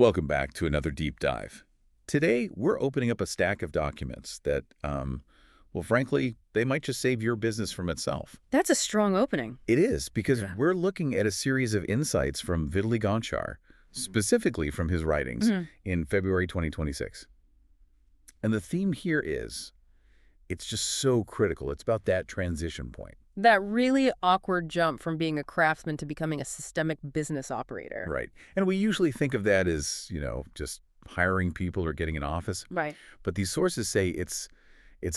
Welcome back to another deep dive. Today, we're opening up a stack of documents that, well, frankly, they might just save your business from itself. That's a strong opening. It is, because Yeah. we're looking at a series of insights from Vitaly Gonchar, specifically from his writings in February 2026. And the theme here is, it's just so critical. It's about that transition point. That really awkward jump from being a craftsman to becoming a systemic business operator. Right. And we usually think of that as, just hiring people or getting an office. Right. But these sources say it's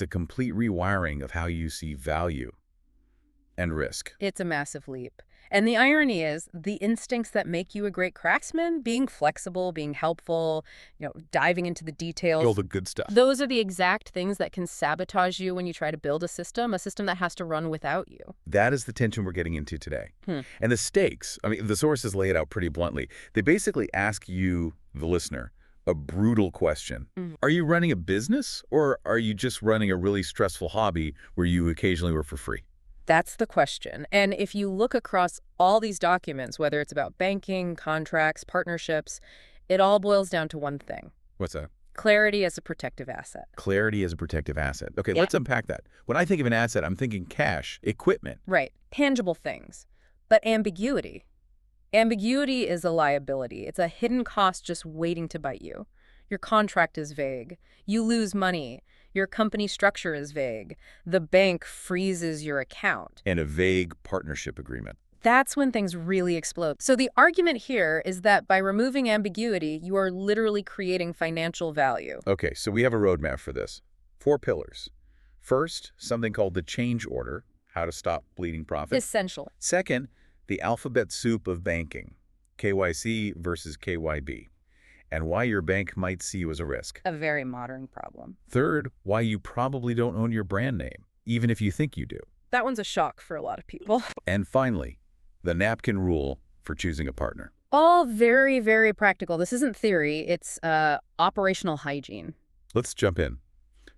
a complete rewiring of how you see value and risk. It's a massive leap. And the irony is, the instincts that make you a great craftsman, being flexible, being helpful, diving into the details, All the good stuff. those are the exact things that can sabotage you when you try to build a system that has to run without you. That is the tension we're getting into today. And the stakes, the sources lay it out pretty bluntly. They basically ask you, the listener, a brutal question. Are you running a business, or are you just running a really stressful hobby where you occasionally work for free? That's the question. And if you look across all these documents, whether it's about banking, contracts, partnerships, it all boils down to one thing. What's that? Clarity as a protective asset. Clarity as a protective asset. Okay, Yeah. let's unpack that. When I think of an asset, I'm thinking cash, equipment. Right. Tangible things. But ambiguity. Ambiguity is a liability. It's a hidden cost just waiting to bite you. Your contract is vague. You lose money. Your company structure is vague. The bank freezes your account. And a vague partnership agreement. That's when things really explode. So the argument here is that by removing ambiguity, you are literally creating financial value. Okay, so we have a roadmap for this. 4 pillars. First, something called the change order, how to stop bleeding profit. Essential. Second, the alphabet soup of banking, KYC versus KYB, and why your bank might see you as a risk. A very modern problem. Third, why you probably don't own your brand name, even if you think you do. That one's a shock for a lot of people. And finally, the napkin rule for choosing a partner. All very, very practical. This isn't theory. It's operational hygiene. Let's jump in.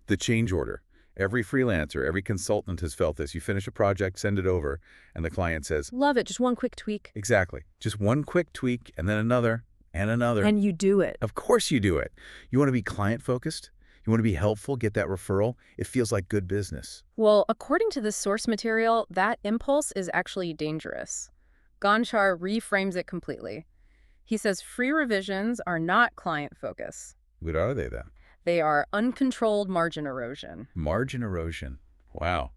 The change order. Every freelancer, every consultant has felt this. You finish a project, send it over, and the client says, Love it. Just one quick tweak. exactly, just one quick tweak, and then another, and another. And you do it. Of course you do it. You want to be client-focused? You want to be helpful, get that referral? It feels like good business. Well, according to the source material, that impulse is actually dangerous. Gonchar reframes it completely. He says free revisions are not client focus. What are they then? They are uncontrolled margin erosion. Margin erosion. Wow.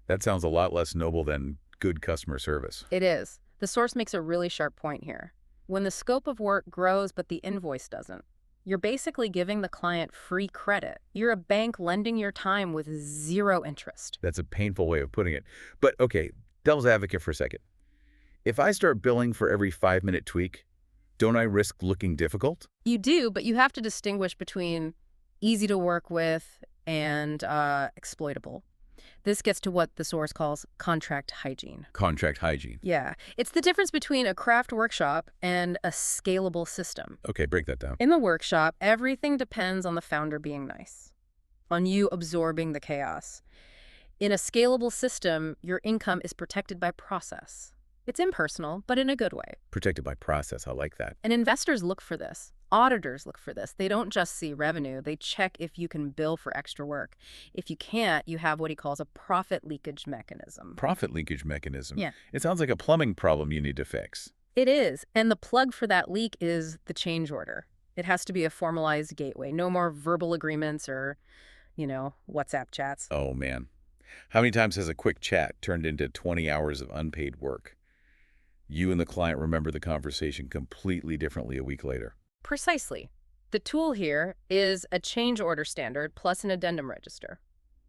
That sounds a lot less noble than good customer service. It is. The source makes a really sharp point here. When the scope of work grows but the invoice doesn't, you're basically giving the client free credit. You're a bank lending your time with zero interest. That's a painful way of putting it. But okay, devil's advocate for a second. If I start billing for every 5-minute tweak, don't I risk looking difficult? You do, but you have to distinguish between easy to work with and exploitable. This gets to what the source calls contract hygiene. Contract hygiene. Yeah. It's the difference between a craft workshop and a scalable system. Okay, break that down. In the workshop, everything depends on the founder being nice, on you absorbing the chaos. In a scalable system, your income is protected by process. It's impersonal, but in a good way. Protected by process. I like that. And investors look for this. Auditors look for this. They don't just see revenue. They check if you can bill for extra work. If you can't, you have what he calls a profit leakage mechanism. Profit leakage mechanism. Yeah. It sounds like a plumbing problem you need to fix. It is. And the plug for that leak is the change order. It has to be a formalized gateway. No more verbal agreements or, WhatsApp chats. Oh, man. How many times has a quick chat turned into 20 hours of unpaid work? You and the client remember the conversation completely differently a week later. Precisely. The tool here is a change order standard plus an addendum register.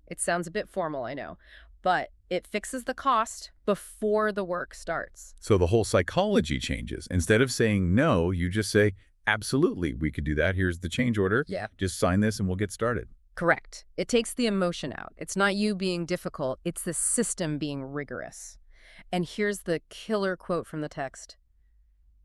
It sounds a bit formal, I know, but it fixes the cost before the work starts. So the whole psychology changes. Instead of saying no, you just say, absolutely, we could do that. Here's the change order. Yeah. Just sign this and we'll get started. Correct. It takes the emotion out. It's not you being difficult. It's the system being rigorous. And here's the killer quote from the text.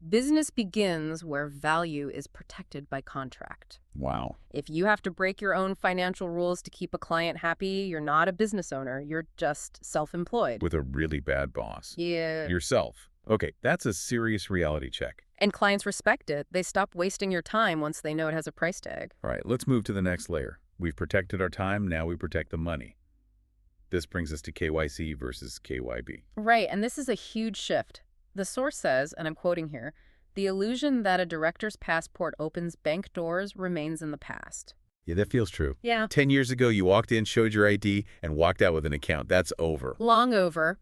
Business begins where value is protected by contract. Wow. If you have to break your own financial rules to keep a client happy, you're not a business owner. You're just self-employed. With a really bad boss. Yeah. Yourself. Okay, that's a serious reality check. And clients respect it. They stop wasting your time once they know it has a price tag. All right, let's move to the next layer. We've protected our time, now we protect the money. This brings us to KYC versus KYB. Right, and this is a huge shift. The source says, and I'm quoting here, "The illusion that a director's passport opens bank doors remains in the past." Yeah, that feels true. Yeah. 10 years ago, you walked in, showed your ID, and walked out with an account. That's over. Long over.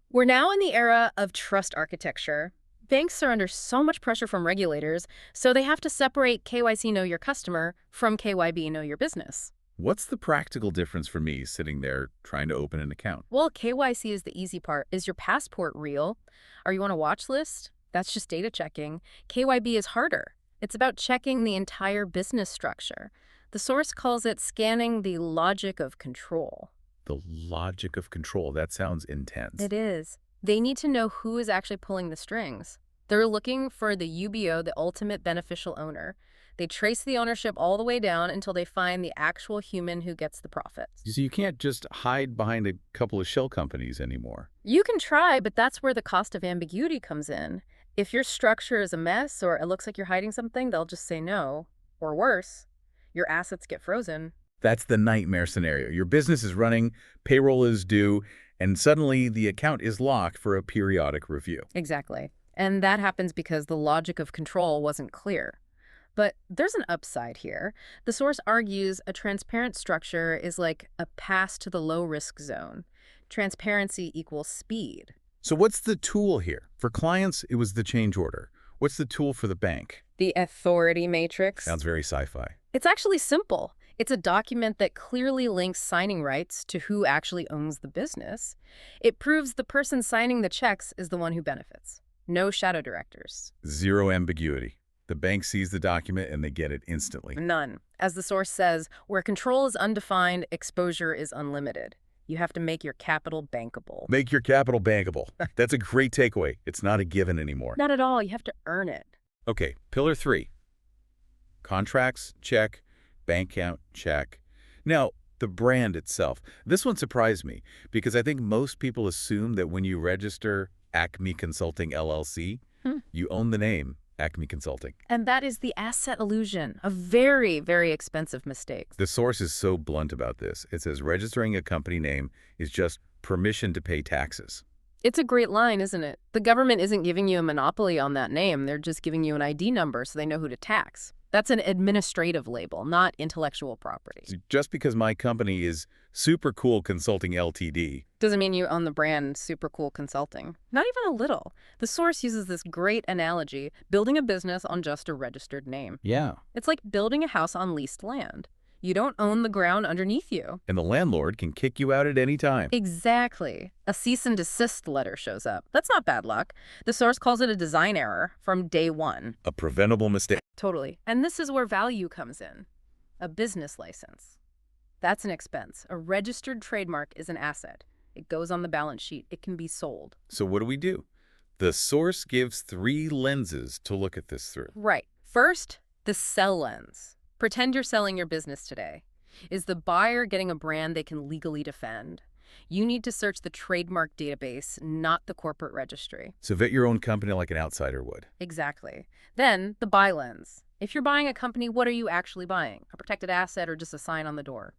We're now in the era of trust architecture. Banks are under so much pressure from regulators, so they have to separate KYC Know Your Customer from KYB Know Your Business. What's the practical difference for me sitting there trying to open an account? Well, KYC is the easy part. Is your passport real? Are you on a watch list? That's just data checking. KYB is harder. It's about checking the entire business structure. The source calls it scanning the logic of control. The logic of control. That sounds intense. It is. They need to know who is actually pulling the strings. They're looking for the UBO, the ultimate beneficial owner. They trace the ownership all the way down until they find the actual human who gets the profits. So you can't just hide behind a couple of shell companies anymore. You can try, but that's where the cost of ambiguity comes in. If your structure is a mess or it looks like you're hiding something, they'll just say no. Or worse, your assets get frozen. That's the nightmare scenario. Your business is running, payroll is due, and suddenly the account is locked for a periodic review. Exactly. And that happens because the logic of control wasn't clear. But there's an upside here. The source argues a transparent structure is like a pass to the low-risk zone. Transparency equals speed. So what's the tool here? For clients, it was the change order. What's the tool for the bank? The authority matrix. Sounds very sci-fi. It's actually simple. It's a document that clearly links signing rights to who actually owns the business. It proves the person signing the checks is the one who benefits. No shadow directors. Zero ambiguity. The bank sees the document and they get it instantly. None. As the source says, where control is undefined, exposure is unlimited. You have to make your capital bankable. Make your capital bankable. That's a great takeaway. It's not a given anymore. Not at all. You have to earn it. Okay, pillar 3. Contracts, check. Bank account, check. Now, the brand itself. This one surprised me because I think most people assume that when you register Acme Consulting LLC, you own the name Acme Consulting. And that is the asset illusion, a very, very expensive mistake. The source is so blunt about this. It says registering a company name is just permission to pay taxes. It's a great line, isn't it? The government isn't giving you a monopoly on that name. They're just giving you an ID number so they know who to tax. That's an administrative label, not intellectual property. So just because my company is Super Cool Consulting Ltd. Doesn't mean you own the brand Super Cool Consulting. Not even a little. The source uses this great analogy, building a business on just a registered name. Yeah. It's like building a house on leased land. You don't own the ground underneath you. And the landlord can kick you out at any time. Exactly. A cease and desist letter shows up. That's not bad luck. The source calls it a design error from day one. A preventable mistake. Totally. And this is where value comes in. A business license. That's an expense. A registered trademark is an asset. It goes on the balance sheet. It can be sold. So what do? The source gives 3 lenses to look at this through. Right. First, the sell lens. Pretend you're selling your business today. Is the buyer getting a brand they can legally defend? You need to search the trademark database, not the corporate registry. So vet your own company like an outsider would. Exactly. Then, the buy lens. If you're buying a company, what are you actually buying? A protected asset or just a sign on the door?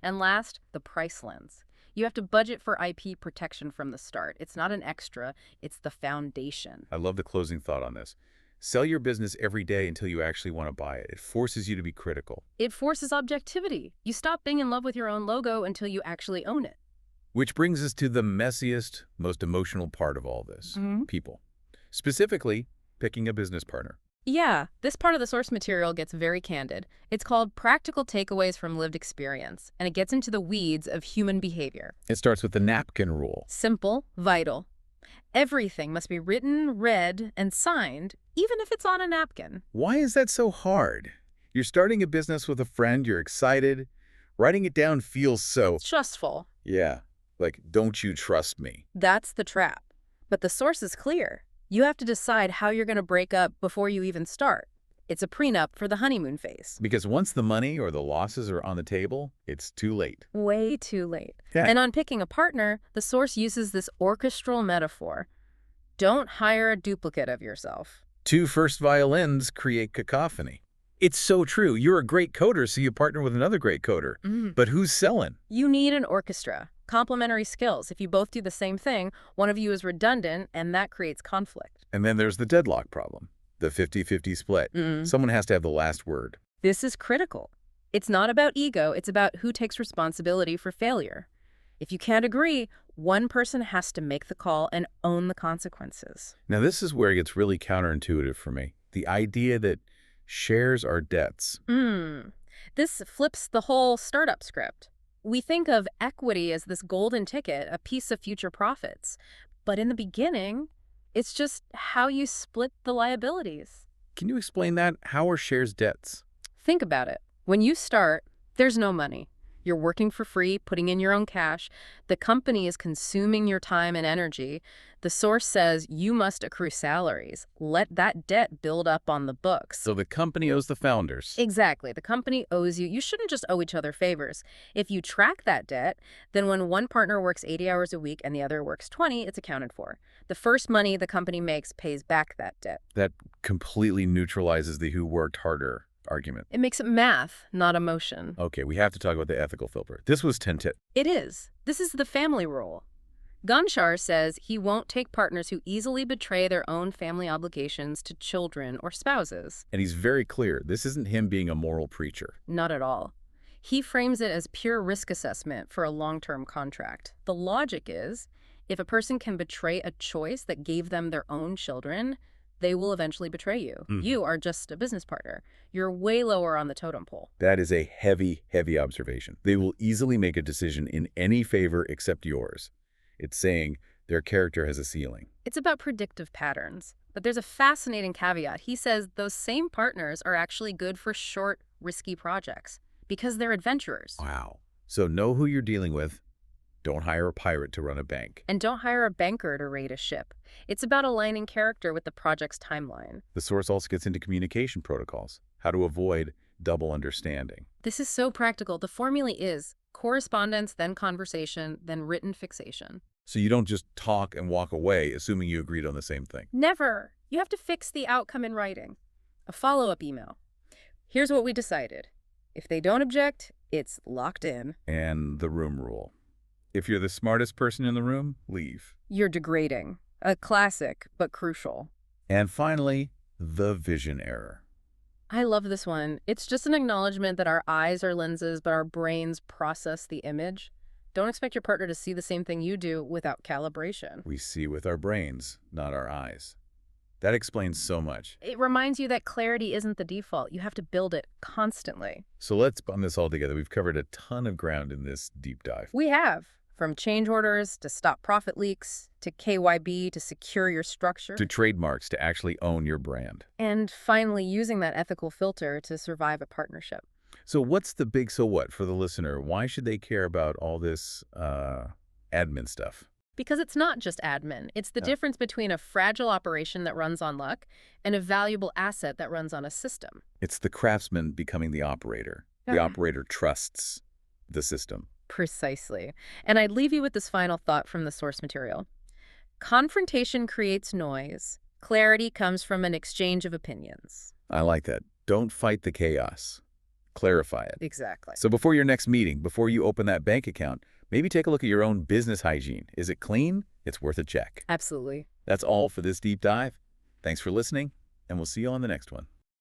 And last, the price lens. You have to budget for IP protection from the start. It's not an extra, it's the foundation. I love the closing thought on this. Sell your business every day until you actually want to buy it. It forces you to be critical. It forces objectivity. You stop being in love with your own logo until you actually own it. Which brings us to the messiest, most emotional part of all this. People. Specifically, picking a business partner. Yeah, this part of the source material gets very candid. It's called Practical Takeaways from Lived Experience, and it gets into the weeds of human behavior. It starts with the Napkin Rule. Simple, vital. Everything must be written, read, and signed, even if it's on a napkin. Why is that so hard? You're starting a business with a friend, you're excited. Writing it down feels so... Trustful. Yeah, like, don't you trust me? That's the trap. But the source is clear. You have to decide how you're going to break up before you even start. It's a prenup for the honeymoon phase. Because once the money or the losses are on the table, it's too late. Way too late. Yeah. And on picking a partner, the source uses this orchestral metaphor. Don't hire a duplicate of yourself. Two first violins create cacophony. It's so true. You're a great coder, so you partner with another great coder. But who's selling? You need an orchestra, complementary skills. If you both do the same thing, one of you is redundant, and that creates conflict. And then there's the deadlock problem, the 50-50 split. Someone has to have the last word. This is critical. It's not about ego, it's about who takes responsibility for failure. If you can't agree, one person has to make the call and own the consequences. Now, this is where it gets really counterintuitive for me. The idea that shares are debts. This flips the whole startup script. We think of equity as this golden ticket, a piece of future profits. But in the beginning, it's just how you split the liabilities. Can you explain that? How are shares debts? Think about it. When you start, there's no money. You're working for free, putting in your own cash. The company is consuming your time and energy. The source says you must accrue salaries. Let that debt build up on the books. So the company owes the founders. Exactly. The company owes you. You shouldn't just owe each other favors. If you track that debt, then when one partner works 80 hours a week and the other works 20, it's accounted for. The first money the company makes pays back that debt. That completely neutralizes the who worked harder argument. It makes it math, not emotion. Okay, we have to talk about the ethical filter. This was 10-10. It is. This is the family rule. Gunshar says he won't take partners who easily betray their own family obligations to children or spouses. And he's very clear. This isn't him being a moral preacher. Not at all. He frames it as pure risk assessment for a long-term contract. The logic is, if a person can betray a choice that gave them their own children, they will eventually betray you. You are just a business partner. You're way lower on the totem pole. That is a heavy, heavy observation. They will easily make a decision in any favor except yours. It's saying their character has a ceiling. It's about predictive patterns. But there's a fascinating caveat. He says those same partners are actually good for short, risky projects because they're adventurers. Wow. So know who you're dealing with. Don't hire a pirate to run a bank. And don't hire a banker to raid a ship. It's about aligning character with the project's timeline. The source also gets into communication protocols, how to avoid double understanding. This is so practical. The formula is correspondence, then conversation, then written fixation. So you don't just talk and walk away assuming you agreed on the same thing. Never. You have to fix the outcome in writing. A follow-up email. Here's what we decided. If they don't object, it's locked in. And the room rule. If you're the smartest person in the room, leave. You're degrading. A classic, but crucial. And finally, the vision error. I love this one. It's just an acknowledgement that our eyes are lenses, but our brains process the image. Don't expect your partner to see the same thing you do without calibration. We see with our brains, not our eyes. That explains so much. It reminds you that clarity isn't the default. You have to build it constantly. So let's bund this all together. We've covered a ton of ground in this deep dive. We have. From change orders to stop profit leaks, to KYB to secure your structure. To trademarks to actually own your brand. And finally, using that ethical filter to survive a partnership. So what's the big so what for the listener? Why should they care about all this admin stuff? Because it's not just admin. It's the difference between a fragile operation that runs on luck and a valuable asset that runs on a system. It's the craftsman becoming the operator. The operator trusts the system. Precisely. And I'd leave you with this final thought from the source material. Confrontation creates noise. Clarity comes from an exchange of opinions. I like that. Don't fight the chaos. Clarify it. Exactly. So before your next meeting, before you open that bank account, maybe take a look at your own business hygiene. Is it clean? It's worth a check. Absolutely. That's all for this deep dive. Thanks for listening, and we'll see you on the next one.